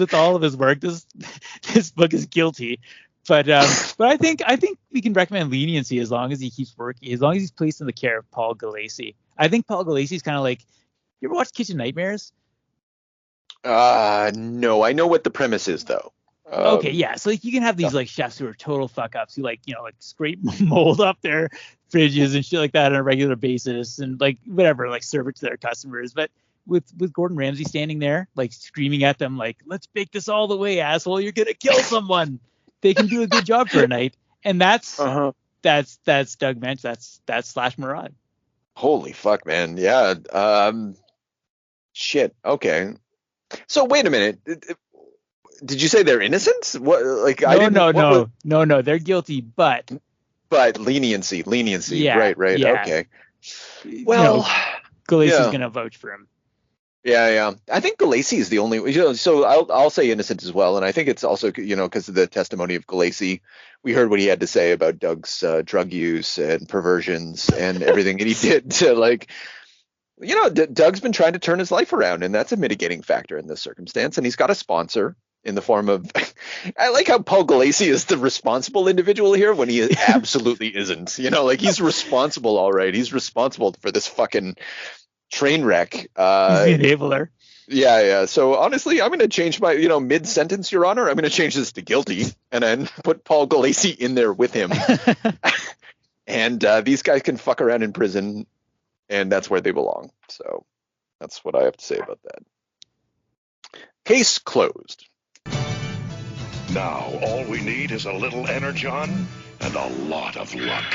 with all of his work, this book is guilty. But I think we can recommend leniency as long as he keeps working, as long as he's placed in the care of Paul Gulacy. I think Paul Gulacy is kind of like, you ever watch Kitchen Nightmares? No, I know what the premise is though. Okay, yeah. So like you can have these like chefs who are total fuck ups who like scrape mold up their fridges and shit like that on a regular basis and like whatever, like serve it to their customers. But with Gordon Ramsay standing there like screaming at them like, let's bake this all the way, asshole, you're gonna kill someone. They can do a good job for a night. And that's Doug Moench. That's Slash Maraud. Holy fuck, man. Yeah. Shit. Okay. So wait a minute. Did you say they're innocent? What? Like No. They're guilty, but leniency. Yeah, Right. Yeah. Okay. Well, Gulacy's gonna vouch for him. Yeah. I think Gulacy is the only. So I'll say innocent as well, and I think it's also because of the testimony of Gulacy. We heard what he had to say about Doug's drug use and perversions and everything that he did to like You know, Doug's been trying to turn his life around, and that's a mitigating factor in this circumstance. And he's got a sponsor in the form of. I like how Paul Gulacy is the responsible individual here when he absolutely isn't. You know, like he's responsible, all right. He's responsible for this fucking train wreck. He's the enabler. Yeah. So honestly, I'm going to change my, mid-sentence, Your Honor, I'm going to change this to guilty and then put Paul Gulacy in there with him. And these guys can fuck around in prison, and that's where they belong. So that's what I have to say about that. Case closed. Now, all we need is a little energon and a lot of luck.